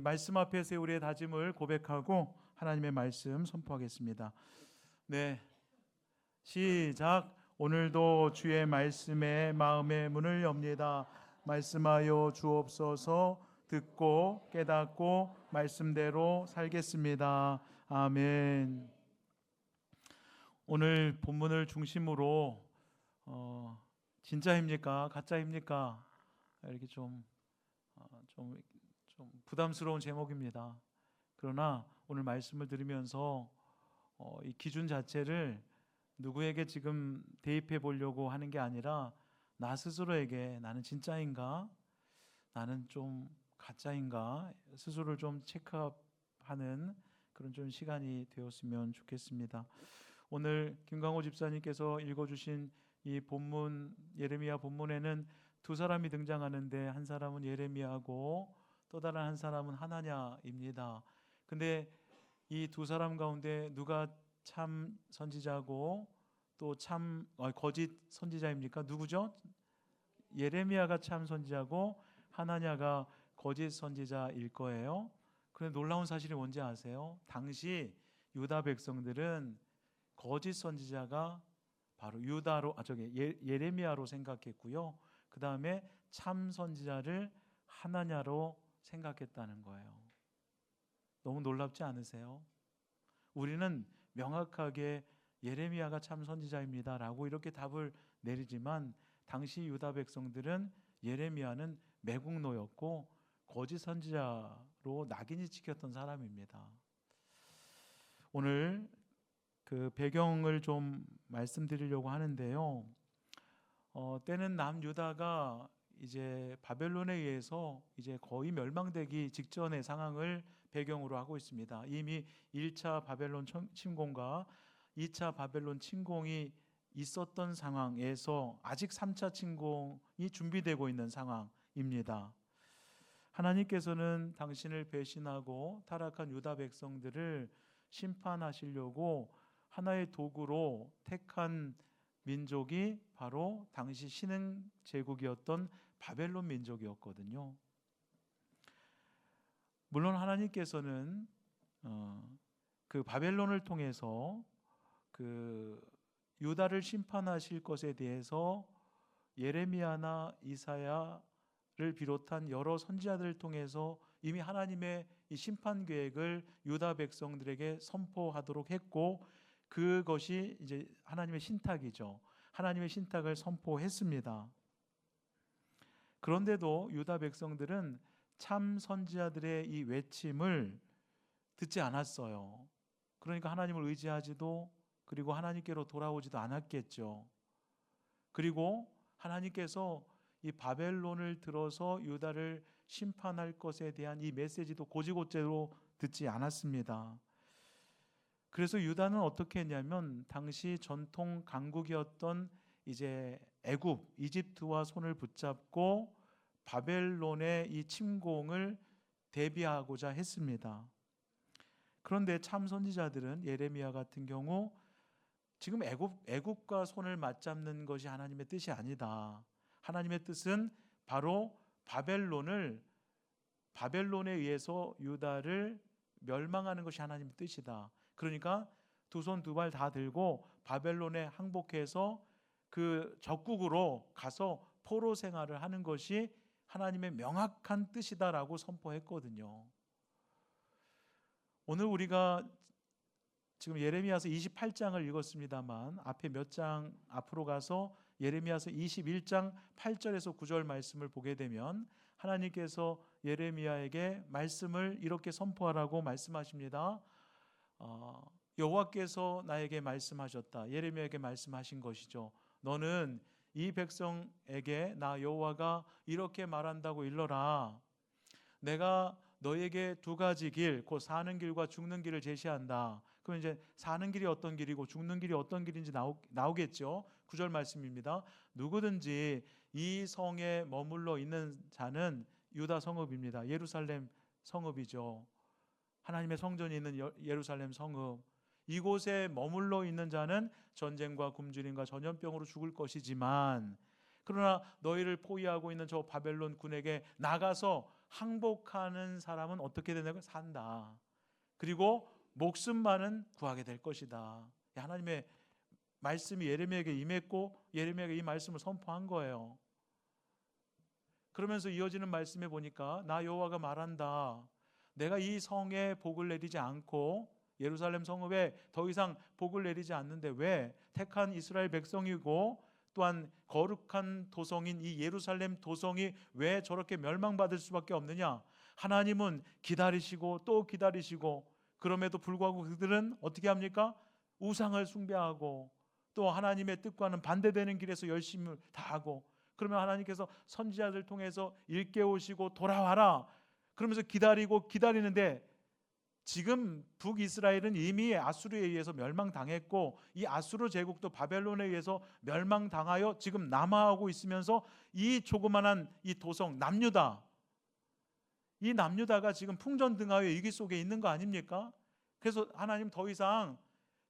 말씀 앞에서 우리의 다짐을 고백하고 하나님의 말씀 선포하겠습니다. 네, 시작. 오늘도 주의 말씀에 마음의 문을 엽니다. 말씀하여 주옵소서. 듣고 깨닫고 말씀대로 살겠습니다. 아멘. 오늘 본문을 중심으로 진짜입니까? 가짜입니까? 이렇게 좀 부담스러운 제목입니다. 그러나 오늘 말씀을 들으면서 이 기준 자체를 누구에게 지금 대입해 보려고 하는 게 아니라 나 스스로에게 나는 진짜인가? 나는 좀 가짜인가? 스스로를 좀 체크하는 그런 좀 시간이 되었으면 좋겠습니다. 오늘 김광호 집사님께서 읽어주신 이 본문, 예레미야 본문에는 두 사람이 등장하는데 한 사람은 예레미야고 또 다른 한 사람은 하나냐입니다. 근데 이 두 사람 가운데 누가 참 선지자고 또 거짓 선지자입니까? 누구죠? 예레미야가 참 선지자고 하나냐가 거짓 선지자일 거예요. 그런데 놀라운 사실이 뭔지 아세요? 당시 유다 백성들은 거짓 선지자가 바로 예레미야로 생각했고요. 그 다음에 참 선지자를 하나냐로 생각했다는 거예요. 너무 놀랍지 않으세요? 우리는 명확하게 예레미야가 참 선지자입니다 라고 이렇게 답을 내리지만 당시 유다 백성들은 예레미야는 매국노였고 거짓 선지자로 낙인이 찍혔던 사람입니다. 오늘 그 배경을 좀 말씀드리려고 하는데요. 때는 남유다가 이제 바벨론에 의해서 이제 거의 멸망되기 직전의 상황을 배경으로 하고 있습니다. 이미 1차 바벨론 침공과 2차 바벨론 침공이 있었던 상황에서 아직 3차 침공이 준비되고 있는 상황입니다. 하나님께서는 당신을 배신하고 타락한 유다 백성들을 심판하시려고 하나의 도구로 택한 민족이 바로 당시 신흥 제국이었던 바벨론 민족이었거든요. 물론 하나님께서는 그 바벨론을 통해서 그 유다를 심판하실 것에 대해서 예레미야나 이사야를 비롯한 여러 선지자들을 통해서 이미 하나님의 이 심판 계획을 유다 백성들에게 선포하도록 했고 그것이 이제 하나님의 신탁이죠. 하나님의 신탁을 선포했습니다. 그런데도 유다 백성들은 참 선지자들의 이 외침을 듣지 않았어요. 그러니까 하나님을 의지하지도 그리고 하나님께로 돌아오지도 않았겠죠. 그리고 하나님께서 이 바벨론을 들어서 유다를 심판할 것에 대한 이 메시지도 고지고대로 듣지 않았습니다. 그래서 유다는 어떻게 했냐면 당시 전통 강국이었던 이제 이집트와 손을 붙잡고 바벨론의 이 침공을 대비하고자 했습니다. 그런데 참 선지자들은 예레미야 같은 경우 지금 애굽과 손을 맞잡는 것이 하나님의 뜻이 아니다. 하나님의 뜻은 바로 바벨론에 의해서 유다를 멸망하는 것이 하나님의 뜻이다. 그러니까 두 손 두 발 다 들고 바벨론에 항복해서 그 적국으로 가서 포로 생활을 하는 것이 하나님의 명확한 뜻이다라고 선포했거든요. 오늘 우리가 지금 예레미야서 28장을 읽었습니다만 앞에 몇 장 앞으로 가서 예레미야서 21장 8절에서 9절 말씀을 보게 되면 하나님께서 예레미야에게 말씀을 이렇게 선포하라고 말씀하십니다. 여호와께서 나에게 말씀하셨다. 예레미야에게 말씀하신 것이죠. 너는 이 백성에게 나 여호와가 이렇게 말한다고 일러라. 내가 너에게 두 가지 길, 곧 사는 길과 죽는 길을 제시한다. 그럼 이제 사는 길이 어떤 길이고 죽는 길이 어떤 길인지 나오겠죠. 9절 말씀입니다. 누구든지 이 성에 머물러 있는 자는 유다 성읍입니다. 예루살렘 성읍이죠. 하나님의 성전이 있는 예루살렘 성읍. 이곳에 머물러 있는 자는 전쟁과 굶주림과 전염병으로 죽을 것이지만 그러나 너희를 포위하고 있는 저 바벨론 군에게 나가서 항복하는 사람은 어떻게 된다고? 산다. 그리고 목숨만은 구하게 될 것이다. 하나님의 말씀이 예레미야에게 임했고 예레미야가 이 말씀을 선포한 거예요. 그러면서 이어지는 말씀에 보니까 나 여호와가 말한다. 내가 이 성에 복을 내리지 않고 예루살렘 성읍에 더 이상 복을 내리지 않는데 왜? 택한 이스라엘 백성이고 또한 거룩한 도성인 이 예루살렘 도성이 왜 저렇게 멸망받을 수밖에 없느냐? 하나님은 기다리시고 또 기다리시고 그럼에도 불구하고 그들은 어떻게 합니까? 우상을 숭배하고 또 하나님의 뜻과는 반대되는 길에서 열심을 다하고 그러면 하나님께서 선지자들 통해서 일깨우시고 돌아와라 그러면서 기다리고 기다리는데 지금 북이스라엘은 이미 아수르에 의해서 멸망당했고 이 아수르 제국도 바벨론에 의해서 멸망당하여 지금 남하하고 있으면서 이 조그만한 이 도성 남유다, 이 남유다가 지금 풍전등화의 위기 속에 있는 거 아닙니까? 그래서 하나님 더 이상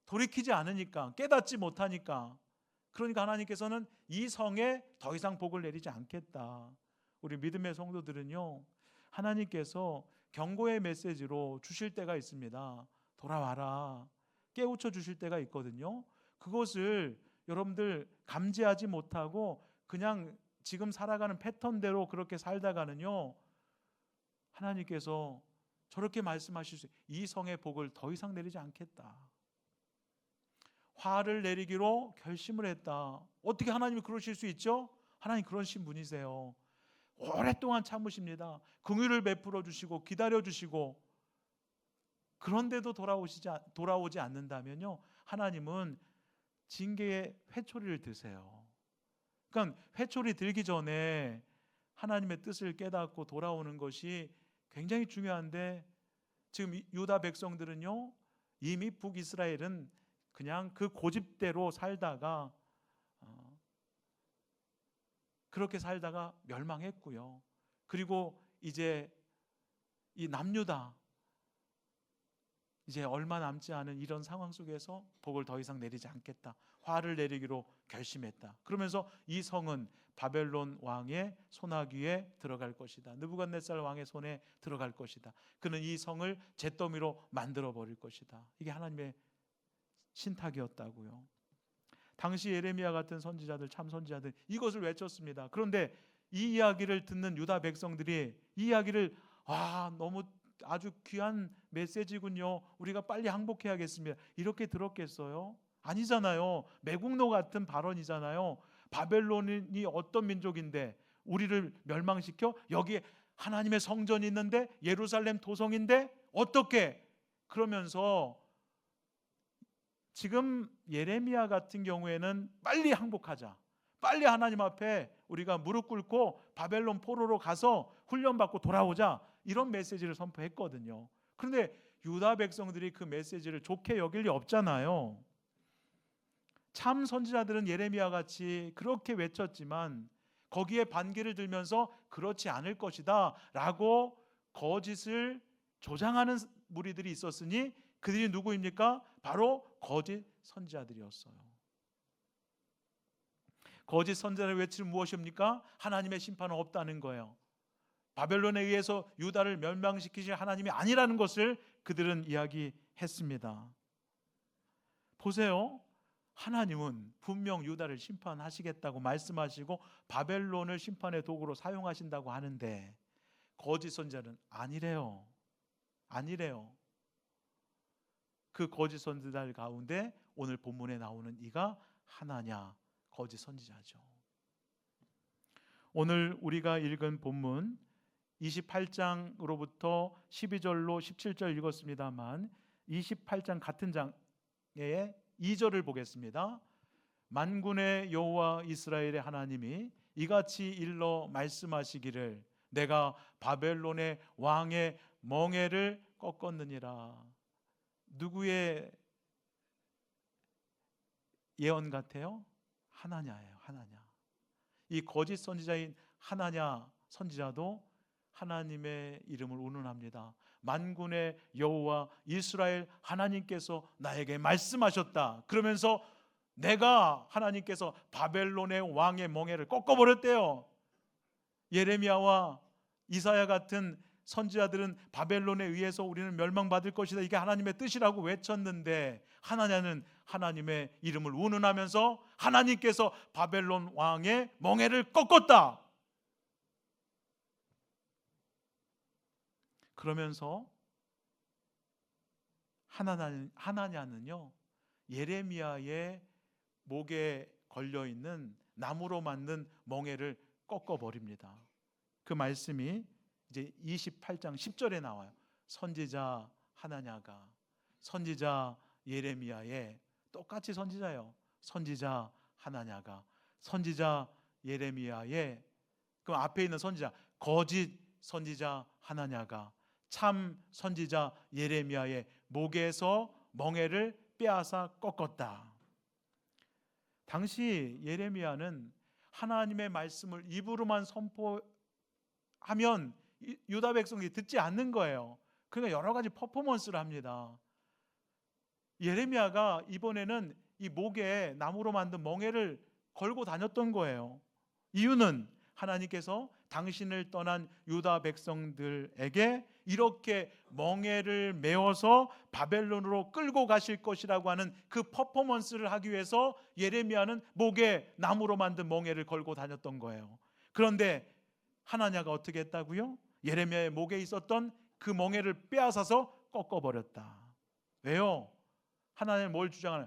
돌이키지 않으니까, 깨닫지 못하니까, 그러니까 하나님께서는 이 성에 더 이상 복을 내리지 않겠다. 우리 믿음의 성도들은요, 하나님께서 경고의 메시지로 주실 때가 있습니다. 돌아와라, 깨우쳐 주실 때가 있거든요. 그것을 여러분들 감지하지 못하고 그냥 지금 살아가는 패턴대로 그렇게 살다가는요, 하나님께서 저렇게 말씀하실 수 있어요. 이 성의 복을 더 이상 내리지 않겠다. 화를 내리기로 결심을 했다. 어떻게 하나님이 그러실 수 있죠? 하나님 그러신 분이세요. 오랫동안 참으십니다. 긍휼을 베풀어 주시고 기다려 주시고, 그런데도 돌아오지 않는다면요, 하나님은 징계의 회초리를 드세요. 그러니까 회초리 들기 전에 하나님의 뜻을 깨닫고 돌아오는 것이 굉장히 중요한데, 지금 유다 백성들은요, 이미 북이스라엘은 그냥 그 고집대로 살다가 그렇게 살다가 멸망했고요. 그리고 이제 이 남유다, 이제 얼마 남지 않은 이런 상황 속에서 복을 더 이상 내리지 않겠다, 화를 내리기로 결심했다. 그러면서 이 성은 바벨론 왕의 손아귀에 들어갈 것이다. 느부갓네살 왕의 손에 들어갈 것이다. 그는 이 성을 잿더미로 만들어 버릴 것이다. 이게 하나님의 신탁이었다고요. 당시 예레미야 같은 선지자들, 참 선지자들 이것을 외쳤습니다. 그런데 이 이야기를 듣는 유다 백성들이 이 이야기를 너무 아주 귀한 메시지군요, 우리가 빨리 항복해야겠습니다, 이렇게 들었겠어요? 아니잖아요. 매국노 같은 발언이잖아요. 바벨론이 어떤 민족인데 우리를 멸망시켜? 여기에 하나님의 성전이 있는데, 예루살렘 도성인데 어떻게? 그러면서 지금 예레미야 같은 경우에는 빨리 항복하자, 빨리 하나님 앞에 우리가 무릎 꿇고 바벨론 포로로 가서 훈련받고 돌아오자, 이런 메시지를 선포했거든요. 그런데 유다 백성들이 그 메시지를 좋게 여길 리 없잖아요. 참 선지자들은 예레미야 같이 그렇게 외쳤지만 거기에 반기를 들면서 그렇지 않을 것이다 라고 거짓을 조장하는 무리들이 있었으니 그들이 누구입니까? 바로 거짓 선지자들이었어요. 거짓 선지자를 외치는 무엇입니까? 하나님의 심판은 없다는 거예요. 바벨론에 의해서 유다를 멸망시키실 하나님이 아니라는 것을 그들은 이야기했습니다. 보세요. 하나님은 분명 유다를 심판하시겠다고 말씀하시고 바벨론을 심판의 도구로 사용하신다고 하는데 거짓 선지자는 아니래요. 그 거짓 선지자들 가운데 오늘 본문에 나오는 이가 하나냐, 거짓 선지자죠. 오늘 우리가 읽은 본문 28장으로부터 12절로 17절 읽었습니다만 28장 같은 장의 2절을 보겠습니다. 만군의 여호와 이스라엘의 하나님이 이같이 일러 말씀하시기를 내가 바벨론의 왕의 멍에를 꺾었느니라. 누구의 예언 같아요? 하나냐예요. 하나냐. 이 거짓 선지자인 하나냐 선지자도 하나님의 이름을 운운합니다. 만군의 여호와 이스라엘 하나님께서 나에게 말씀하셨다. 그러면서 내가 하나님께서 바벨론의 왕의 멍에를 꺾어버렸대요. 예레미야와 이사야 같은 선지자들은 바벨론에 의해서 우리는 멸망받을 것이다, 이게 하나님의 뜻이라고 외쳤는데, 하나냐는 하나님의 이름을 운운하면서 하나님께서 바벨론 왕의 멍에를 꺾었다, 그러면서 하나냐는요 예레미야의 목에 걸려있는 나무로 만든 멍에를 꺾어버립니다. 그 말씀이 이제 28장 10절에 나와요. 선지자 하나냐가 선지자 예레미야의, 똑같이 선지자예요. 선지자 하나냐가 선지자 예레미야의, 그 앞에 있는 선지자, 거짓 선지자 하나냐가 참 선지자 예레미야의 목에서 멍에를 빼앗아 꺾었다. 당시 예레미야는 하나님의 말씀을 입으로만 선포하면 유다 백성이 듣지 않는 거예요. 그러니까 여러 가지 퍼포먼스를 합니다. 예레미야가 이번에는 이 목에 나무로 만든 멍에를 걸고 다녔던 거예요. 이유는 하나님께서 당신을 떠난 유다 백성들에게 이렇게 멍에를 메어서 바벨론으로 끌고 가실 것이라고 하는 그 퍼포먼스를 하기 위해서 예레미야는 목에 나무로 만든 멍에를 걸고 다녔던 거예요. 그런데 하나냐가 어떻게 했다고요? 예레미야의 목에 있었던 그 멍에를 빼앗아서 꺾어버렸다. 왜요? 하나님은 뭘 주장하는?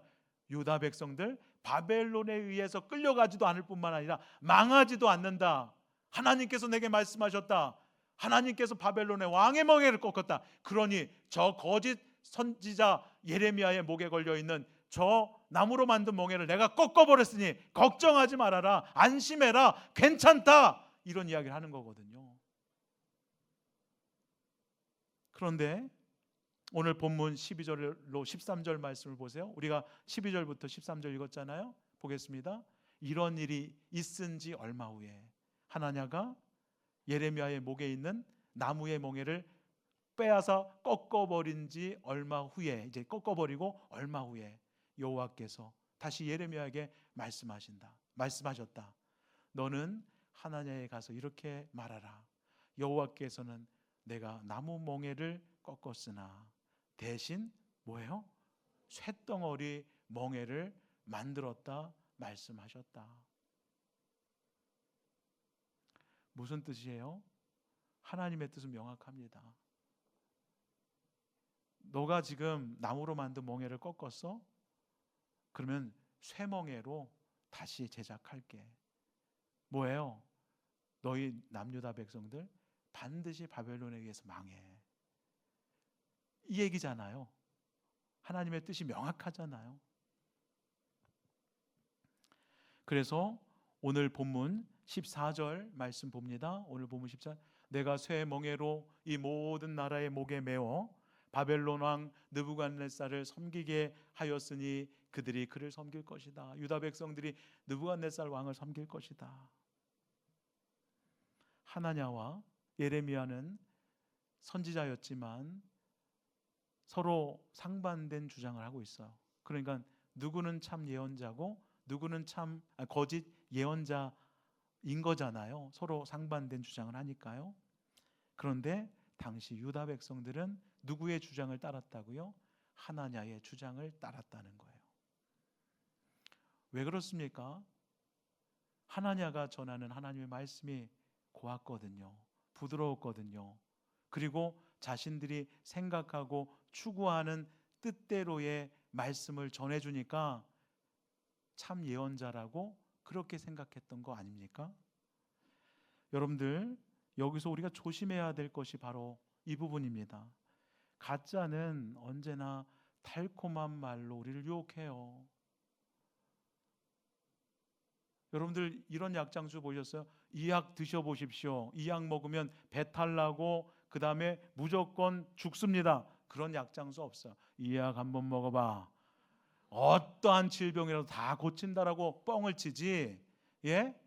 유다 백성들 바벨론에 의해서 끌려가지도 않을 뿐만 아니라 망하지도 않는다. 하나님께서 내게 말씀하셨다. 하나님께서 바벨론의 왕의 멍에를 꺾었다. 그러니 저 거짓 선지자 예레미야의 목에 걸려있는 저 나무로 만든 멍에를 내가 꺾어버렸으니 걱정하지 말아라, 안심해라, 괜찮다, 이런 이야기를 하는 거거든요. 그런데 오늘 본문 12절로 13절 말씀을 보세요. 우리가 12절부터 13절 읽었잖아요. 보겠습니다. 이런 일이 있은 지 얼마 후에 하나냐가 예레미야의 목에 있는 나무의 멍에를 빼앗아 꺾어버린 지 얼마 후에, 이제 꺾어버리고 얼마 후에 여호와께서 다시 예레미야에게 말씀하셨다. 너는 하나냐에 가서 이렇게 말하라. 여호와께서는 내가 나무 멍에를 꺾었으나 대신 뭐예요? 쇳덩어리 멍에를 만들었다 말씀하셨다. 무슨 뜻이에요? 하나님의 뜻은 명확합니다. 너가 지금 나무로 만든 멍에를 꺾었어? 그러면 쇠멍에로 다시 제작할게. 뭐예요? 너희 남유다 백성들 반드시 바벨론에 의해서 망해, 이 얘기잖아요. 하나님의 뜻이 명확하잖아요. 그래서 오늘 본문 14절 말씀 봅니다. 오늘 본문 14절, 내가 쇠 멍에로 이 모든 나라의 목에 메어 바벨론 왕 느부갓네살을 섬기게 하였으니 그들이 그를 섬길 것이다. 유다 백성들이 느부갓네살 왕을 섬길 것이다. 하나냐와 예레미야는 선지자였지만 서로 상반된 주장을 하고 있어요. 그러니까 누구는 참 예언자고 누구는 참 거짓 예언자인 거잖아요. 서로 상반된 주장을 하니까요. 그런데 당시 유다 백성들은 누구의 주장을 따랐다고요? 하나냐의 주장을 따랐다는 거예요. 왜 그렇습니까? 하나냐가 전하는 하나님의 말씀이 고왔거든요. 부드러웠거든요. 그리고 자신들이 생각하고 추구하는 뜻대로의 말씀을 전해주니까 참 예언자라고 그렇게 생각했던 거 아닙니까? 여러분들, 여기서 우리가 조심해야 될 것이 바로 이 부분입니다. 가짜는 언제나 달콤한 말로 우리를 유혹해요. 여러분들 이런 약장수 보셨어요? 이 약 드셔보십시오. 이 약 먹으면 배탈 나고 그 다음에 무조건 죽습니다. 그런 약장수 없어요. 이 약 한번 먹어봐, 어떠한 질병이라도 다 고친다라고 뻥을 치지. 예?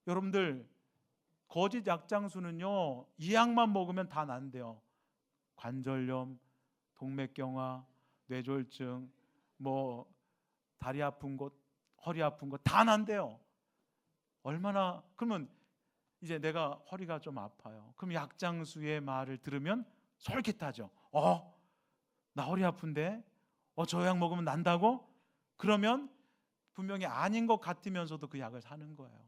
여러분들, 거짓 약장수는요, 이 약만 먹으면 다 난대요. 관절염, 동맥경화, 뇌졸중, 뭐 다리 아픈 것, 허리 아픈 것 다 난대요. 얼마나, 그러면 이제 내가 허리가 좀 아파요. 그럼 약장수의 말을 들으면 솔깃하죠. 나 허리 아픈데 저 약 먹으면 난다고? 그러면 분명히 아닌 것 같으면서도 그 약을 사는 거예요.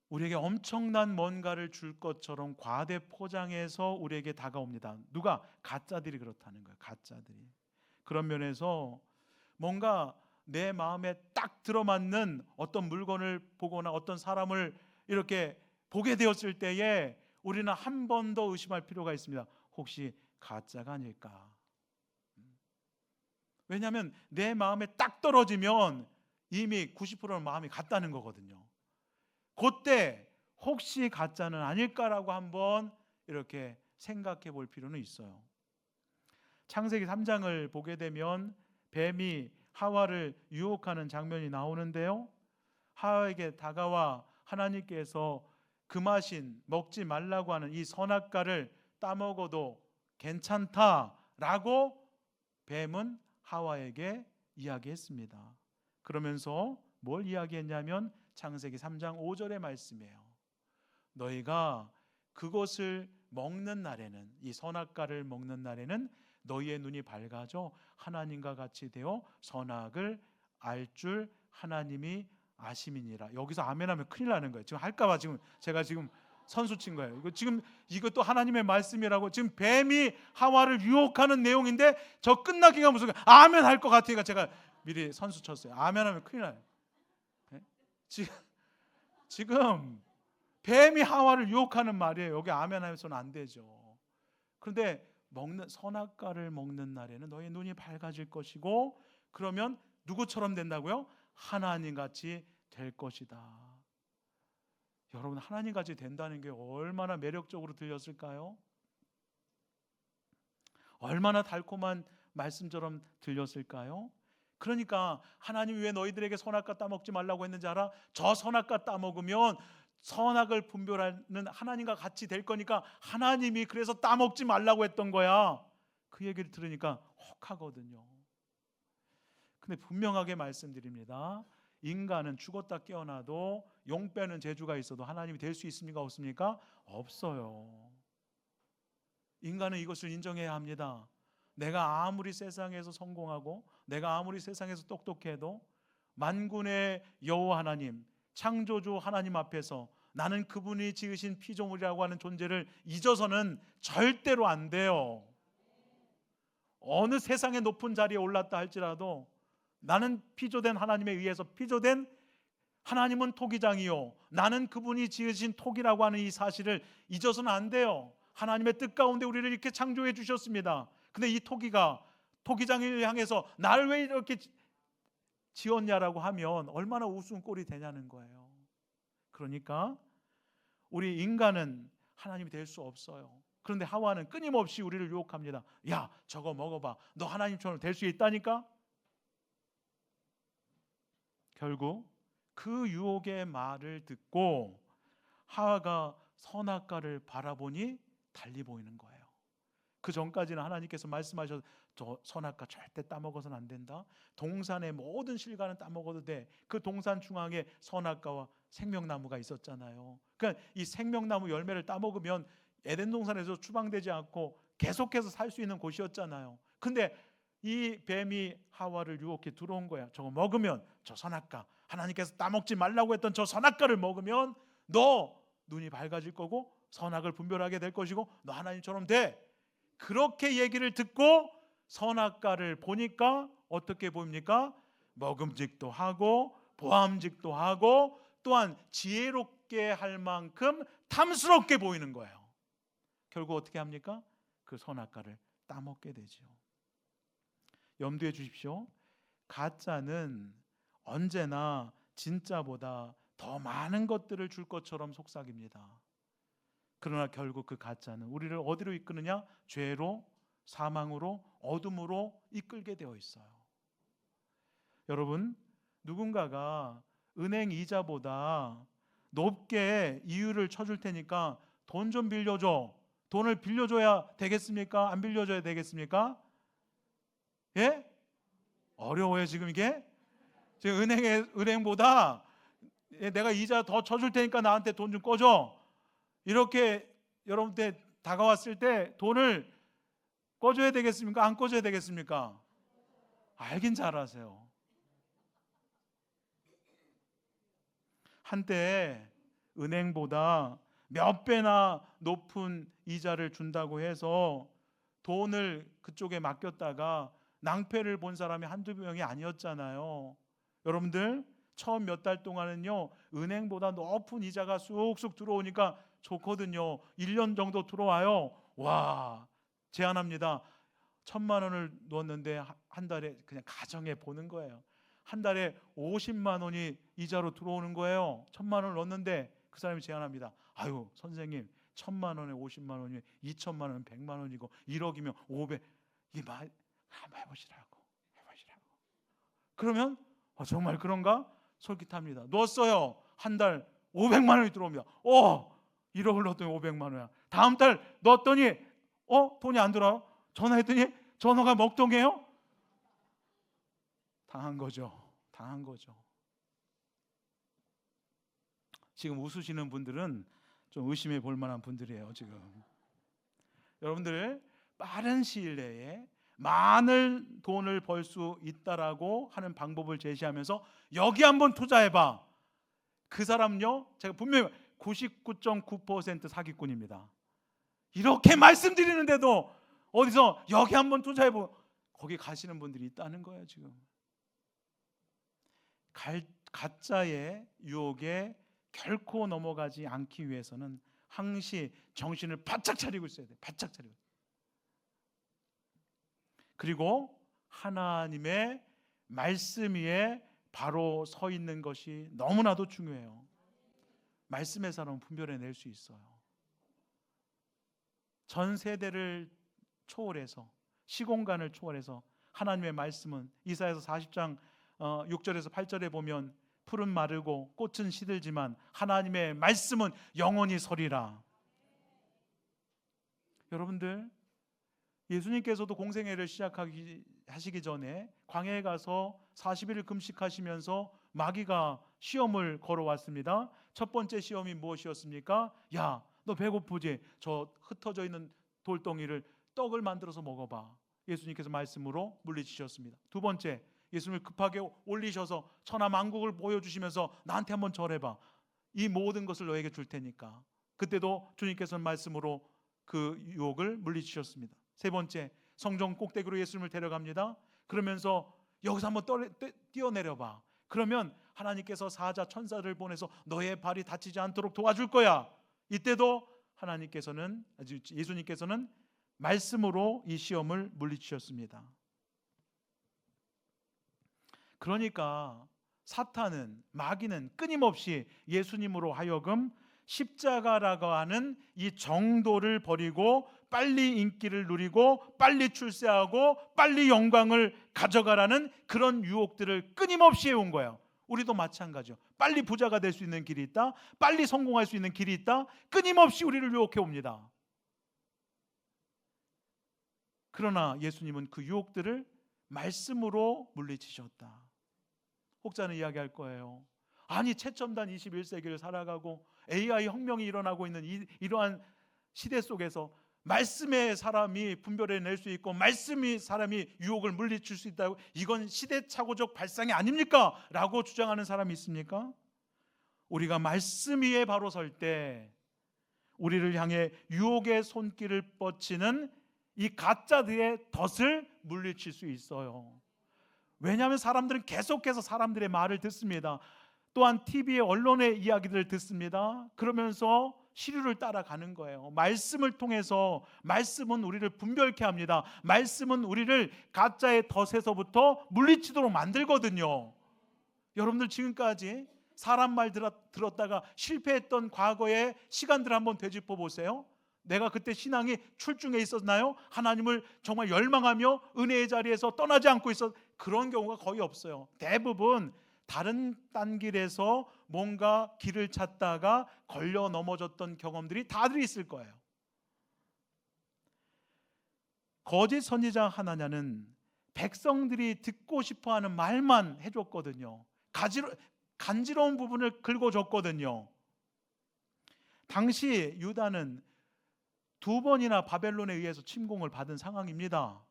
우리에게 엄청난 뭔가를 줄 것처럼 과대 포장해서 우리에게 다가옵니다. 누가? 가짜들이 그렇다는 거예요. 가짜들이. 그런 면에서 뭔가 내 마음에 딱 들어맞는 어떤 물건을 보거나 어떤 사람을 이렇게 보게 되었을 때에 우리는 한 번 더 의심할 필요가 있습니다. 혹시 가짜가 아닐까? 왜냐하면 내 마음에 딱 떨어지면 이미 90%는 마음이 같다는 거거든요. 그때 혹시 가짜는 아닐까라고 한번 이렇게 생각해 볼 필요는 있어요. 창세기 3장을 보게 되면 뱀이 하와를 유혹하는 장면이 나오는데요, 하와에게 다가와 하나님께서 금하신 먹지 말라고 하는 이 선악과를 따먹어도 괜찮다라고 뱀은 하와에게 이야기했습니다. 그러면서 뭘 이야기했냐면 창세기 3장 5절의 말씀이에요. 너희가 그것을 먹는 날에는, 이 선악과를 먹는 날에는 너희의 눈이 밝아져 하나님과 같이 되어 선악을 알 줄 하나님이 아심이니라. 여기서 아멘하면 큰일 나는 거예요. 지금 할까봐 제가 선수 친 거예요. 이것도 하나님의 말씀이라고. 지금 뱀이 하와를 유혹하는 내용인데 저 끝나기가 무슨 아멘 할 것 같으니까 제가 미리 선수 쳤어요. 아멘하면 큰일 나요. 지금 뱀이 하와를 유혹하는 말이에요. 여기 아멘하면서는 안 되죠. 그런데 선악과를 먹는 날에는 너의 눈이 밝아질 것이고, 그러면 누구처럼 된다고요? 하나님같이 될 것이다. 여러분, 하나님같이 된다는 게 얼마나 매력적으로 들렸을까요? 얼마나 달콤한 말씀처럼 들렸을까요? 그러니까 하나님이 왜 너희들에게 선악과 따먹지 말라고 했는지 알아? 저 선악과 따먹으면 선악을 분별하는 하나님과 같이 될 거니까 하나님이 그래서 따먹지 말라고 했던 거야. 그 얘기를 들으니까 혹하거든요. 근데 분명하게 말씀드립니다. 인간은 죽었다 깨어나도 용 빼는 재주가 있어도 하나님이 될 수 있습니까? 없습니까? 없어요. 인간은 이것을 인정해야 합니다. 내가 아무리 세상에서 성공하고 내가 아무리 세상에서 똑똑해도 만군의 여호와 하나님, 창조주 하나님 앞에서 나는 그분이 지으신 피조물이라고 하는 존재를 잊어서는 절대로 안 돼요. 어느 세상의 높은 자리에 올랐다 할지라도 나는 피조된 하나님에 의해서 피조된, 하나님은 토기장이요 나는 그분이 지으신 토기라고 하는 이 사실을 잊어서는 안 돼요. 하나님의 뜻 가운데 우리를 이렇게 창조해 주셨습니다. 근데 이 토기장을 향해서 나를 왜 이렇게 지었냐라고 하면 얼마나 웃음꼴이 되냐는 거예요. 그러니까 우리 인간은 하나님이 될 수 없어요. 그런데 하와는 끊임없이 우리를 유혹합니다. 야, 저거 먹어봐. 너 하나님처럼 될 수 있다니까? 결국 그 유혹의 말을 듣고 하와가 선악과를 바라보니 달리 보이는 거예요. 그 전까지는 하나님께서 말씀하셔서 저 선악과 절대 따먹어서는 안 된다. 동산의 모든 실과는 따먹어도 돼. 그 동산 중앙에 선악과와 생명나무가 있었잖아요. 그러니까 이 생명나무 열매를 따먹으면 에덴 동산에서 추방되지 않고 계속해서 살 수 있는 곳이었잖아요. 근데 이 뱀이 하와를 유혹해 들어온 거야. 저거 먹으면, 저 선악과, 하나님께서 따먹지 말라고 했던 저 선악과를 먹으면 너 눈이 밝아질 거고 선악을 분별하게 될 것이고 너 하나님처럼 돼. 그렇게 얘기를 듣고 선악과를 보니까 어떻게 보입니까? 먹음직도 하고 보암직도 하고 또한 지혜롭게 할 만큼 탐스럽게 보이는 거예요. 결국 어떻게 합니까? 그 선악과를 따먹게 되죠. 염두해 주십시오. 가짜는 언제나 진짜보다 더 많은 것들을 줄 것처럼 속삭입니다. 그러나 결국 그 가짜는 우리를 어디로 이끄느냐? 죄로, 사망으로, 어둠으로 이끌게 되어 있어요. 여러분, 누군가가 은행 이자보다 높게 이율을 쳐줄 테니까 돈 좀 빌려줘. 돈을 빌려줘야 되겠습니까? 안 빌려줘야 되겠습니까? 예? 어려워요 지금 이게? 은행보다 내가 이자 더 쳐줄 테니까 나한테 돈 좀 꺼줘. 이렇게 여러분한테 다가왔을 때 돈을 꺼줘야 되겠습니까? 안 꺼줘야 되겠습니까? 알긴 잘하세요. 한때 은행보다 몇 배나 높은 이자를 준다고 해서 돈을 그쪽에 맡겼다가 낭패를 본 사람이 한두 명이 아니었잖아요. 여러분들 처음 몇 달 동안은요, 은행보다 높은 이자가 쑥쑥 들어오니까 좋거든요. 1년 정도 들어와요. 와, 제안합니다. 1,000만 원을 넣었는데 한 달에 그냥 가정해 보는 거예요. 한 달에 50만 원이 이자로 들어오는 거예요. 1,000만 원을 넣었는데 그 사람이 제안합니다. 아유 선생님, 1,000만 원에 50만 원이면 2,000만 원은 100만 원이고 1억이면 500. 이게 한번 해보시라고. 그러면 정말 그런가? 솔깃합니다. 넣었어요. 한 달 500만 원이 들어옵니다. 1억을 넣었더니 500만 원이야. 다음 달 넣었더니 돈이 안 들어요. 전화했더니 전화가 먹통해요. 당한 거죠. 지금 웃으시는 분들은 좀 의심해 볼 만한 분들이에요. 지금 여러분들 빠른 시일 내에 많은 돈을 벌 수 있다라고 하는 방법을 제시하면서 여기 한번 투자해봐. 그 사람요, 제가 분명히 99.9% 사기꾼입니다. 이렇게 말씀드리는데도 어디서 여기 한번 투자해보, 거기 가시는 분들이 있다는 거예요. 지금 가짜의 유혹에 결코 넘어가지 않기 위해서는 항시 정신을 바짝 차리고 있어야 돼요. 바짝 차리고. 그리고 하나님의 말씀 위에 바로 서 있는 것이 너무나도 중요해요. 말씀의 사람은 분별해낼 수 있어요. 전 세대를 초월해서, 시공간을 초월해서 하나님의 말씀은 이사야서 40장 6절에서 8절에 보면 풀은 마르고 꽃은 시들지만 하나님의 말씀은 영원히 서리라. 여러분들 예수님께서도 공생애를 하시기 전에 광야에 가서 40일을 금식하시면서 마귀가 시험을 걸어왔습니다. 첫 번째 시험이 무엇이었습니까? 야, 너 배고프지? 저 흩어져 있는 돌덩이를 떡을 만들어서 먹어봐. 예수님께서 말씀으로 물리치셨습니다. 두 번째, 예수님을 급하게 올리셔서 천하 만국을 보여주시면서 나한테 한번 절해봐. 이 모든 것을 너에게 줄 테니까. 그때도 주님께서는 말씀으로 그 유혹을 물리치셨습니다. 세 번째, 성전 꼭대기로 예수님을 데려갑니다. 그러면서 여기서 한번 뛰어내려봐. 그러면 하나님께서 사자 천사를 보내서 너의 발이 다치지 않도록 도와줄 거야. 이때도 예수님께서는 말씀으로 이 시험을 물리치셨습니다. 그러니까 사탄은, 마귀는 끊임없이 예수님으로 하여금 십자가라고 하는 이 정도를 버리고 빨리 인기를 누리고 빨리 출세하고 빨리 영광을 가져가라는 그런 유혹들을 끊임없이 해온 거예요. 우리도 마찬가지요. 빨리 부자가 될 수 있는 길이 있다, 빨리 성공할 수 있는 길이 있다, 끊임없이 우리를 유혹해 옵니다. 그러나 예수님은 그 유혹들을 말씀으로 물리치셨다. 혹자는 이야기할 거예요. 아니 최첨단 21세기를 살아가고 AI 혁명이 일어나고 있는 이러한 시대 속에서 말씀의 사람이 분별해낼 수 있고 말씀이 사람이 유혹을 물리칠 수 있다고, 이건 시대착오적 발상이 아닙니까? 라고 주장하는 사람이 있습니까? 우리가 말씀 위에 바로 설 때 우리를 향해 유혹의 손길을 뻗치는 이 가짜들의 덫을 물리칠 수 있어요. 왜냐하면 사람들은 계속해서 사람들의 말을 듣습니다. 또한 TV의 언론의 이야기들을 듣습니다. 그러면서 시류를 따라가는 거예요. 말씀을 통해서, 말씀은 우리를 분별케 합니다. 말씀은 우리를 가짜의 덫에서부터 물리치도록 만들거든요. 여러분들 지금까지 사람 말 들었다가 실패했던 과거의 시간들을 한번 되짚어 보세요. 내가 그때 신앙이 출중해 있었나요? 하나님을 정말 열망하며 은혜의 자리에서 떠나지 않고 그런 경우가 거의 없어요. 대부분 다른 딴 길에서 뭔가 길을 찾다가 걸려 넘어졌던 경험들이 다들 있을 거예요. 거짓 선지자 하나냐는 백성들이 듣고 싶어하는 말만 해줬거든요. 간지러운 부분을 긁어줬거든요. 당시 유다는 2번이나 바벨론에 의해서 침공을 받은 상황입니다.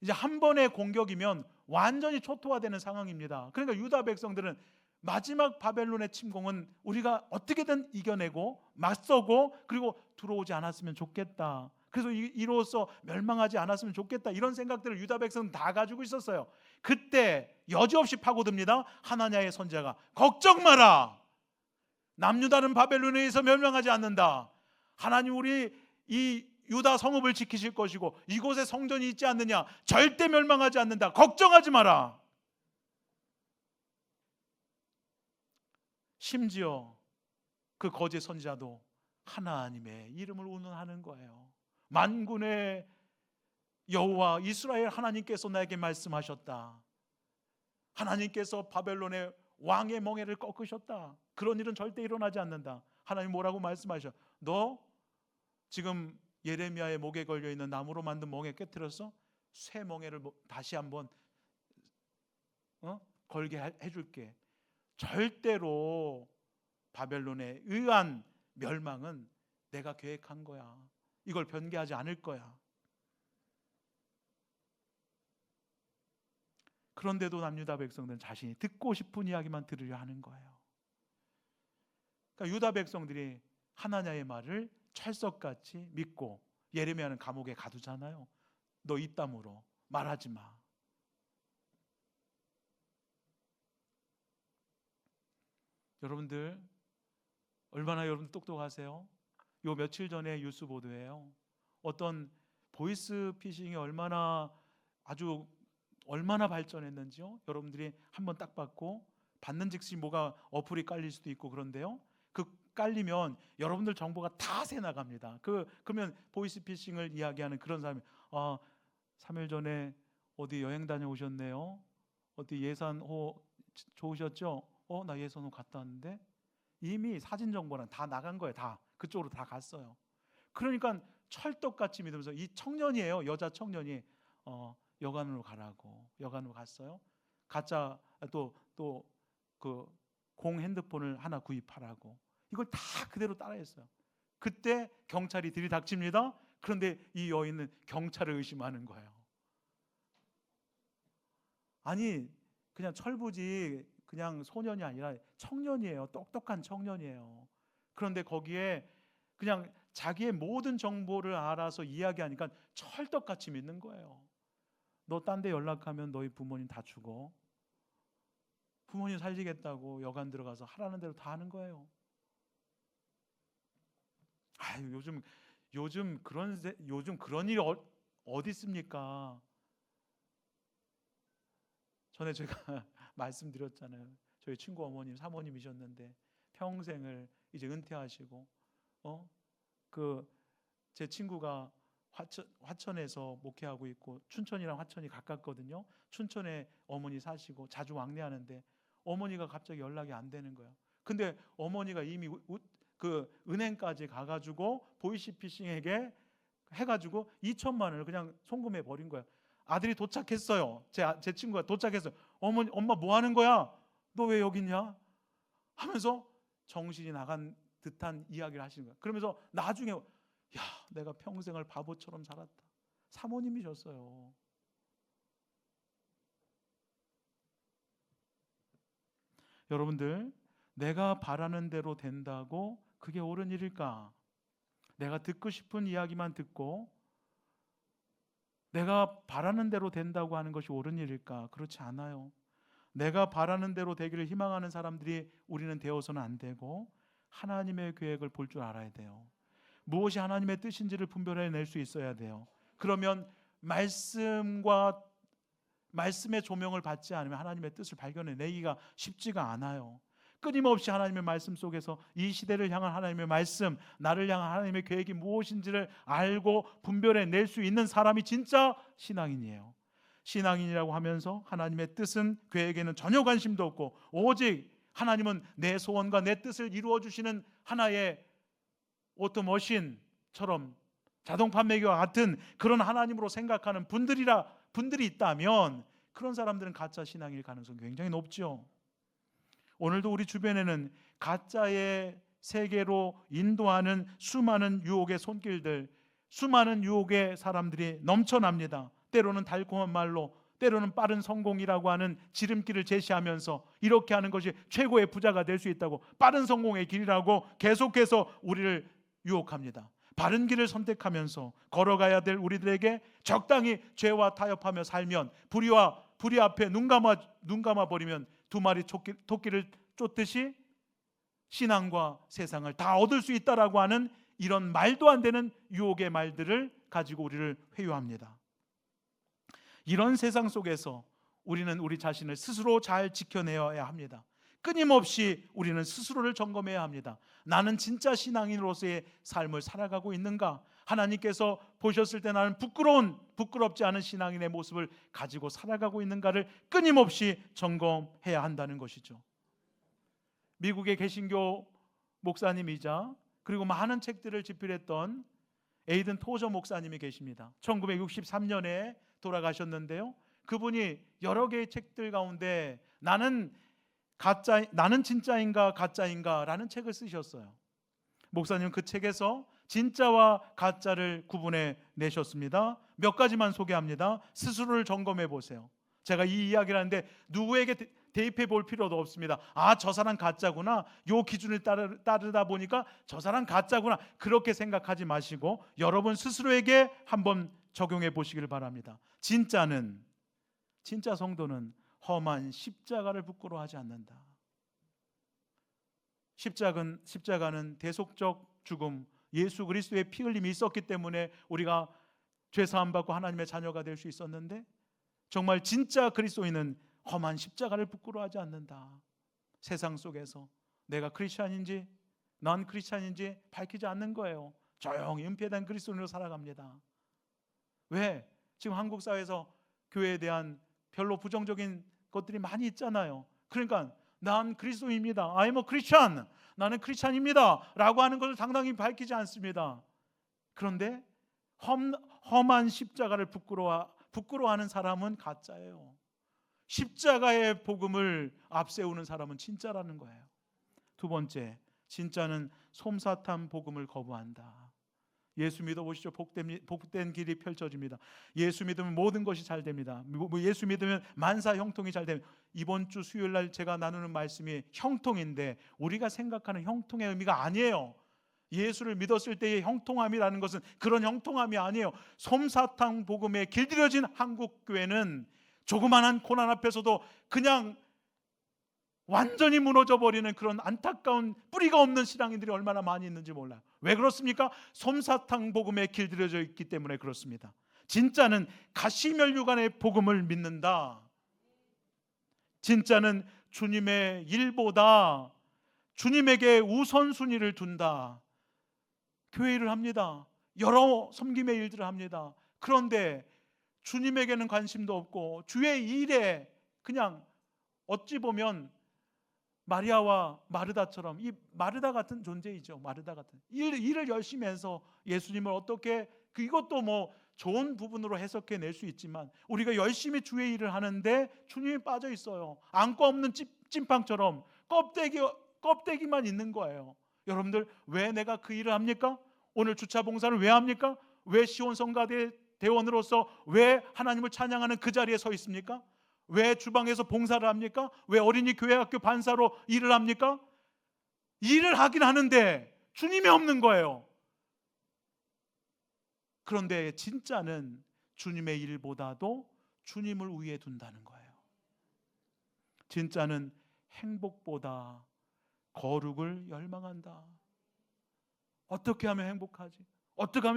이제 한 번의 공격이면 완전히 초토화되는 상황입니다. 그러니까 유다 백성들은 마지막 바벨론의 침공은 우리가 어떻게든 이겨내고 맞서고 그리고 들어오지 않았으면 좋겠다. 그래서 이로써 멸망하지 않았으면 좋겠다. 이런 생각들을 유다 백성은 다 가지고 있었어요. 그때 여지없이 파고듭니다. 하나냐의 선지자가 걱정 마라. 남유다는 바벨론에 의해서 멸망하지 않는다. 하나님 우리 이 유다 성읍을 지키실 것이고 이곳에 성전이 있지 않느냐, 절대 멸망하지 않는다. 걱정하지 마라. 심지어 그 거짓 선지자도 하나님의 이름을 운운하는 거예요. 만군의 여호와 이스라엘 하나님께서 나에게 말씀하셨다. 하나님께서 바벨론의 왕의 멍에를 꺾으셨다. 그런 일은 절대 일어나지 않는다. 하나님 뭐라고 말씀하셔? 너 지금 예레미야의 목에 걸려있는 나무로 만든 멍에 깨트렸어? 새 멍에를 다시 한번 걸게 해줄게. 절대로 바벨론에 의한 멸망은 내가 계획한 거야. 이걸 변개하지 않을 거야. 그런데도 남유다 백성들은 자신이 듣고 싶은 이야기만 들으려 하는 거예요. 그러니까 유다 백성들이 하나냐의 말을 찰석같이 믿고 예레미야는 감옥에 가두잖아요. 너 입담으로 말하지 마. 여러분들 얼마나 여러분 똑똑하세요? 요 며칠 전에 뉴스 보도예요. 어떤 보이스 피싱이 얼마나 발전했는지요. 여러분들이 한번 딱 받고 받는 즉시 뭐가 어플이 깔릴 수도 있고 그런데요. 그 깔리면 여러분들 정보가 다 새 나갑니다. 그러면 보이스 피싱을 이야기하는 그런 사람이 3일 전에 어디 여행 다녀오셨네요. 어디 예산호 좋으셨죠? 나 예산호 갔다 왔는데 이미 사진 정보는 다 나간 거예요. 다 그쪽으로 다 갔어요. 그러니까 철떡같이 믿으면서 이 청년이에요. 여자 청년이 여관으로 가라고 여관으로 갔어요. 가짜 또 그 공 핸드폰을 하나 구입하라고 이걸 다 그대로 따라했어요. 그때 경찰이 들이닥칩니다. 그런데 이 여인은 경찰을 의심하는 거예요. 아니 그냥 철부지 그냥 소년이 아니라 청년이에요. 똑똑한 청년이에요. 그런데 거기에 그냥 자기의 모든 정보를 알아서 이야기하니까 철떡같이 믿는 거예요. 너 딴 데 연락하면 너희 부모님 다 죽어. 부모님 살리겠다고 여관 들어가서 하라는 대로 다 하는 거예요. 요즘 그런 일이 어디 있습니까? 전에 제가 말씀드렸잖아요. 저희 친구 어머님 사모님이셨는데 평생을 이제 은퇴하시고 제 친구가 화천에서 목회하고 있고 춘천이랑 화천이 가깝거든요. 춘천에 어머니 사시고 자주 왕래하는데 어머니가 갑자기 연락이 안 되는 거예요. 근데 어머니가 이미 그 은행까지 가가지고 보이시피싱에게 해가지고 2천만 원을 그냥 송금해 버린 거예요. 아들이 도착했어요. 제 친구가 도착했어요. 엄마 뭐 하는 거야? 너 왜 여기 있냐? 하면서 정신이 나간 듯한 이야기를 하시는 거예요. 그러면서 나중에 내가 평생을 바보처럼 살았다. 사모님이셨어요. 여러분들 내가 바라는 대로 된다고 그게 옳은 일일까? 내가 듣고 싶은 이야기만 듣고 내가 바라는 대로 된다고 하는 것이 옳은 일일까? 그렇지 않아요. 내가 바라는 대로 되기를 희망하는 사람들이 우리는 되어서는 안 되고 하나님의 계획을 볼 줄 알아야 돼요. 무엇이 하나님의 뜻인지를 분별해낼 수 있어야 돼요. 그러면 말씀의 조명을 받지 않으면 하나님의 뜻을 발견해내기가 쉽지가 않아요. 끊임없이 하나님의 말씀 속에서 이 시대를 향한 하나님의 말씀, 나를 향한 하나님의 계획이 무엇인지를 알고 분별해낼 수 있는 사람이 진짜 신앙인이에요. 신앙인이라고 하면서 하나님의 뜻은 계획에는 전혀 관심도 없고 오직 하나님은 내 소원과 내 뜻을 이루어 주시는 하나의 오토머신처럼 자동 판매기와 같은 그런 하나님으로 생각하는 분들이 있다면 그런 사람들은 가짜 신앙일 가능성이 굉장히 높죠. 오늘도 우리 주변에는 가짜의 세계로 인도하는 수많은 유혹의 손길들, 수많은 유혹의 사람들이 넘쳐납니다. 때로는 달콤한 말로, 때로는 빠른 성공이라고 하는 지름길을 제시하면서 이렇게 하는 것이 최고의 부자가 될 수 있다고, 빠른 성공의 길이라고 계속해서 우리를 유혹합니다. 바른 길을 선택하면서 걸어가야 될 우리들에게 적당히 죄와 타협하며 살면, 불의 앞에 눈 감아 버리면 두 마리 토끼를 쫓듯이 신앙과 세상을 다 얻을 수 있다라고 하는 이런 말도 안 되는 유혹의 말들을 가지고 우리를 회유합니다. 이런 세상 속에서 우리는 우리 자신을 스스로 잘 지켜내야 합니다. 끊임없이 우리는 스스로를 점검해야 합니다. 나는 진짜 신앙인으로서의 삶을 살아가고 있는가? 하나님께서 보셨을 때 나는 부끄럽지 않은 신앙인의 모습을 가지고 살아가고 있는가를 끊임없이 점검해야 한다는 것이죠. 미국의 개신교 목사님이자 그리고 많은 책들을 집필했던 에이든 토저 목사님이 계십니다. 1963년에 돌아가셨는데요. 그분이 여러 개의 책들 가운데 나는 진짜인가 가짜인가라는 책을 쓰셨어요. 목사님은 그 책에서 진짜와 가짜를 구분해 내셨습니다. 몇 가지만 소개합니다. 스스로를 점검해 보세요. 제가 이 이야기를 하는데 누구에게 대입해 볼 필요도 없습니다. 저 사람 가짜구나, 요 기준을 따르다 보니까 저 사람 가짜구나, 그렇게 생각하지 마시고 여러분 스스로에게 한번 적용해 보시기를 바랍니다. 진짜 성도는 험한 십자가를 부끄러워하지 않는다. 십자가는 대속적 죽음, 예수 그리스도의 피 흘림이 있었기 때문에 우리가 죄 사함 받고 하나님의 자녀가 될 수 있었는데, 정말 진짜 그리스도인은 험한 십자가를 부끄러워하지 않는다. 세상 속에서 내가 크리스찬인지 난 크리스찬인지 밝히지 않는 거예요. 조용히 은폐된 그리스도인으로 살아갑니다. 왜? 지금 한국 사회에서 교회에 대한 별로 부정적인 것들이 많이 있잖아요. 그러니까 난 그리스도입니다, I'm a Christian, 나는 크리스찬입니다 라고 하는 것을 당당히 밝히지 않습니다. 그런데 험한 십자가를 부끄러워하는 사람은 가짜예요. 십자가의 복음을 앞세우는 사람은 진짜라는 거예요. 두 번째, 진짜는 솜사탕 복음을 거부한다. 예수 믿어보시죠. 복된 길이 펼쳐집니다. 예수 믿으면 모든 것이 잘 됩니다. 예수 믿으면 만사 형통이 잘 됩니다. 이번 주 수요일 날 제가 나누는 말씀이 형통인데, 우리가 생각하는 형통의 의미가 아니에요. 예수를 믿었을 때의 형통함이라는 것은 그런 형통함이 아니에요. 솜사탕 복음에 길들여진 한국 교회는 조그만한 고난 앞에서도 그냥 완전히 무너져 버리는 그런 안타까운 뿌리가 없는 신앙인들이 얼마나 많이 있는지 몰라요. 왜 그렇습니까? 솜사탕 복음에 길들여져 있기 때문에 그렇습니다. 진짜는 가시면류관의 복음을 믿는다. 진짜는 주님의 일보다 주님에게 우선순위를 둔다. 교회 일을 합니다. 여러 섬김의 일들을 합니다. 그런데 주님에게는 관심도 없고 주의 일에 그냥 어찌 보면 마리아와 마르다처럼, 이 마르다 같은 존재이죠. 마르다 같은 일을 열심히 해서 예수님을 어떻게, 이것도 뭐 좋은 부분으로 해석해 낼 수 있지만 우리가 열심히 주의 일을 하는데 주님이 빠져 있어요. 안고 없는 찐빵처럼 껍데기만 있는 거예요. 여러분들, 왜 내가 그 일을 합니까? 오늘 주차 봉사를 왜 합니까? 왜 시온 성가대 대원으로서 왜 하나님을 찬양하는 그 자리에 서 있습니까? 왜 주방에서 봉사를 합니까? 왜 어린이 교회학교 반사로 일을 합니까? 일을 하긴 하는데 주님이 없는 거예요. 그런데 진짜는 주님의 일보다도 주님을 위에 둔다는 거예요. 진짜는 행복보다 거룩을 열망한다. 어떻게 하면 행복하지? 어떻게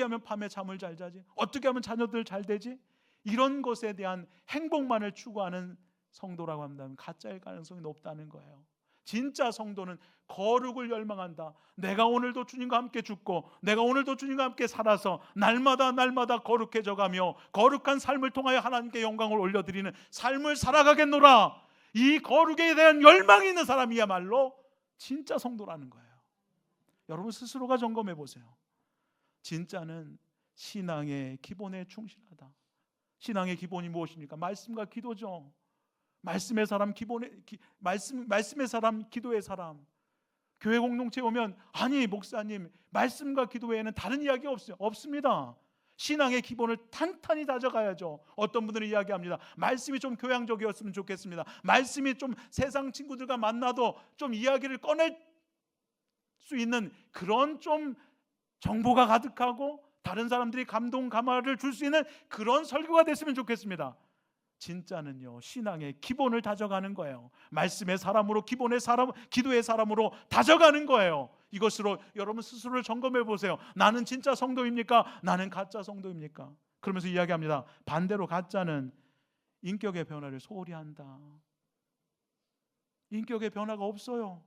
하면 밤에 잠을 잘 자지? 어떻게 하면 자녀들 잘 되지? 이런 것에 대한 행복만을 추구하는 성도라고 한다면 가짜일 가능성이 높다는 거예요. 진짜 성도는 거룩을 열망한다. 내가 오늘도 주님과 함께 죽고 내가 오늘도 주님과 함께 살아서 날마다 거룩해져 가며 거룩한 삶을 통하여 하나님께 영광을 올려드리는 삶을 살아가겠노라. 이 거룩에 대한 열망이 있는 사람이야말로 진짜 성도라는 거예요. 여러분 스스로가 점검해 보세요. 진짜는 신앙의 기본에 충실하다. 신앙의 기본이 무엇입니까? 말씀과 기도죠. 말씀의 사람 말씀의 사람, 기도의 사람. 교회 공동체에 오면 아니 목사님 말씀과 기도 외에는 다른 이야기 없습니다. 신앙의 기본을 탄탄히 다져가야죠. 어떤 분들은 이야기합니다. 말씀이 좀 교양적이었으면 좋겠습니다. 말씀이 좀 세상 친구들과 만나도 좀 이야기를 꺼낼 수 있는 그런 좀 정보가 가득하고 다른 사람들이 감동 감화를 줄 수 있는 그런 설교가 됐으면 좋겠습니다. 진짜는요, 신앙의 기본을 다져가는 거예요. 말씀의 사람으로, 기본의 사람, 기도의 사람으로 다져가는 거예요. 이것으로 여러분 스스로를 점검해 보세요. 나는 진짜 성도입니까? 나는 가짜 성도입니까? 그러면서 이야기합니다. 반대로 가짜는 인격의 변화를 소홀히 한다. 인격의 변화가 없어요.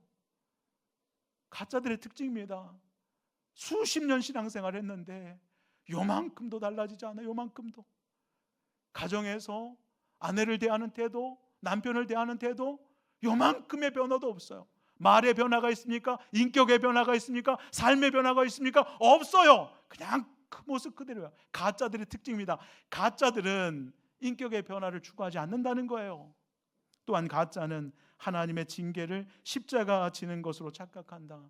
가짜들의 특징입니다. 수십 년 신앙생활을 했는데 요만큼도 달라지지 않아요. 요만큼도. 가정에서 아내를 대하는 태도, 남편을 대하는 태도, 요만큼의 변화도 없어요. 말의 변화가 있습니까? 인격의 변화가 있습니까? 삶의 변화가 있습니까? 없어요. 그냥 그 모습 그대로예요. 가짜들의 특징입니다. 가짜들은 인격의 변화를 추구하지 않는다는 거예요. 또한 가짜는 하나님의 징계를 십자가 지는 것으로 착각한다.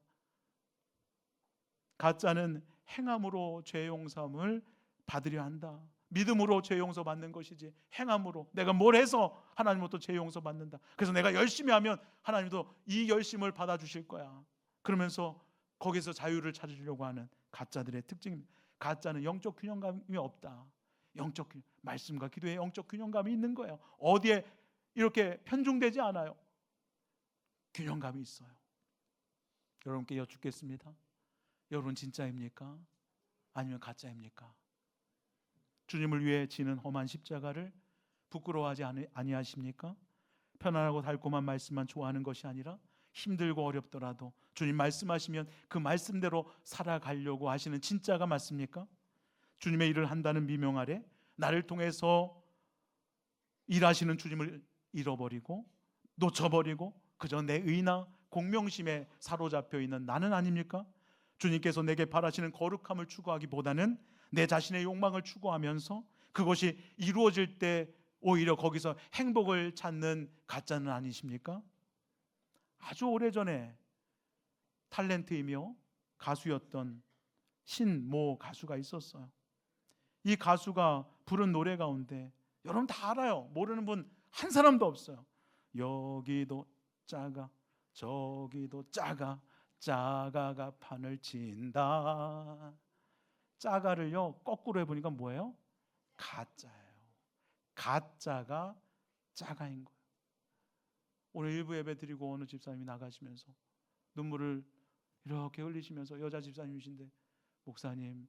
가짜는 행함으로 죄 용서함을 받으려 한다. 믿음으로 죄 용서 받는 것이지 행함으로 내가 뭘 해서 하나님으로부터 죄 용서 받는다. 그래서 내가 열심히 하면 하나님도 이 열심을 받아주실 거야. 그러면서 거기서 자유를 찾으려고 하는 가짜들의 특징입니다. 가짜는 영적 균형감이 없다. 영적 말씀과 기도에 영적 균형감이 있는 거예요. 어디에 이렇게 편중되지 않아요. 균형감이 있어요. 여러분께 여쭙겠습니다. 여러분 진짜입니까? 아니면 가짜입니까? 주님을 위해 지는 험한 십자가를 부끄러워하지 아니하십니까? 편안하고 달콤한 말씀만 좋아하는 것이 아니라 힘들고 어렵더라도 주님 말씀하시면 그 말씀대로 살아가려고 하시는 진짜가 맞습니까? 주님의 일을 한다는 미명 아래 나를 통해서 일하시는 주님을 잃어버리고 놓쳐버리고 그저 내 의나 공명심에 사로잡혀 있는 나는 아닙니까? 주님께서 내게 바라시는 거룩함을 추구하기보다는 내 자신의 욕망을 추구하면서 그것이 이루어질 때 오히려 거기서 행복을 찾는 가짜는 아니십니까? 아주 오래전에 탤런트이며 가수였던 신모 가수가 있었어요. 이 가수가 부른 노래 가운데 여러분 다 알아요. 모르는 분 한 사람도 없어요. 여기도 작아 저기도 작아 짜가가 판을 친다. 짜가를요 거꾸로 해보니까 뭐예요? 가짜예요. 가짜가 짜가인 거예요. 오늘 일부 예배 드리고 어느 집사님이 나가시면서 눈물을 이렇게 흘리시면서 여자 집사님이신데 목사님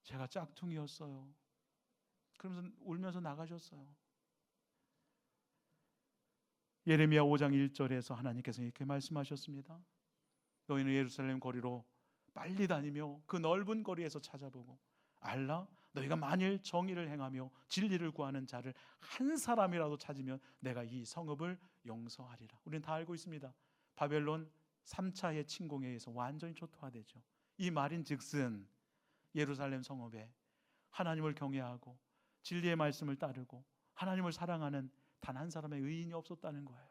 제가 짝퉁이었어요. 그러면서 울면서 나가셨어요. 예레미야 5장 1절에서 하나님께서 이렇게 말씀하셨습니다. 너희는 예루살렘 거리로 빨리 다니며 그 넓은 거리에서 찾아보고 알라 너희가 만일 정의를 행하며 진리를 구하는 자를 한 사람이라도 찾으면 내가 이 성읍을 용서하리라. 우리는 다 알고 있습니다. 바벨론 3차의 침공에 의해서 완전히 초토화되죠. 이 말인즉슨 예루살렘 성읍에 하나님을 경외하고 진리의 말씀을 따르고 하나님을 사랑하는 단 한 사람의 의인이 없었다는 거예요.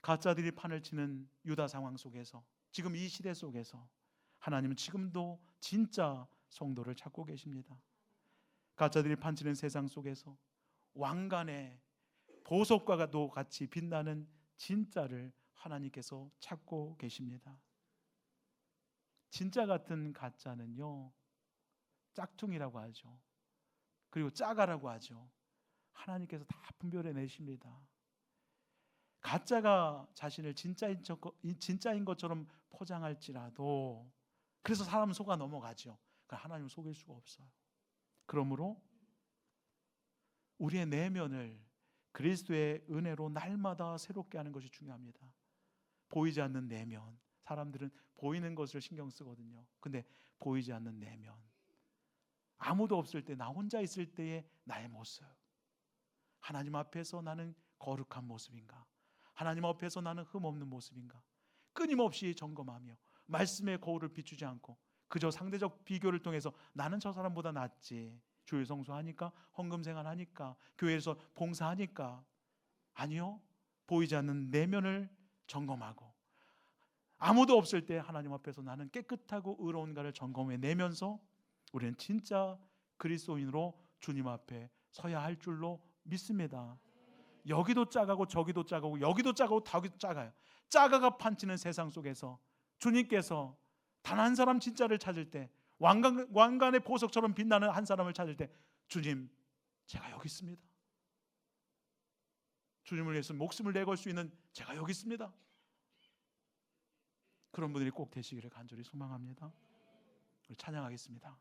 가짜들이 판을 치는 유다 상황 속에서 지금 이 시대 속에서 하나님은 지금도 진짜 성도를 찾고 계십니다. 가짜들이 판치는 세상 속에서 왕관의 보석과도 같이 빛나는 진짜를 하나님께서 찾고 계십니다. 진짜 같은 가짜는요 짝퉁이라고 하죠. 그리고 짜가라고 하죠. 하나님께서 다 분별해 내십니다. 가짜가 자신을 진짜인 것처럼 포장할지라도 그래서 사람은 속아 넘어가죠. 하나님은 속일 수가 없어요. 그러므로 우리의 내면을 그리스도의 은혜로 날마다 새롭게 하는 것이 중요합니다. 보이지 않는 내면, 사람들은 보이는 것을 신경 쓰거든요. 근데 보이지 않는 내면, 아무도 없을 때 나 혼자 있을 때의 나의 모습, 하나님 앞에서 나는 거룩한 모습인가? 하나님 앞에서 나는 흠없는 모습인가? 끊임없이 점검하며 말씀의 거울을 비추지 않고 그저 상대적 비교를 통해서 나는 저 사람보다 낫지, 주일 성수하니까, 헌금 생활하니까, 교회에서 봉사하니까. 아니요, 보이지 않는 내면을 점검하고 아무도 없을 때 하나님 앞에서 나는 깨끗하고 의로운가를 점검해 내면서 우리는 진짜 그리스도인으로 주님 앞에 서야 할 줄로 믿습니다. 여기도 작아고 저기도 작아고 여기도 작아고 저기도 작아요. 작아가 판치는 세상 속에서 주님께서 단 한 사람 진짜를 찾을 때, 왕관의 보석처럼 빛나는 한 사람을 찾을 때, 주님, 제가 여기 있습니다. 주님을 위해서 목숨을 내걸 수 있는 제가 여기 있습니다. 그런 분들이 꼭 되시기를 간절히 소망합니다. 우리 찬양하겠습니다.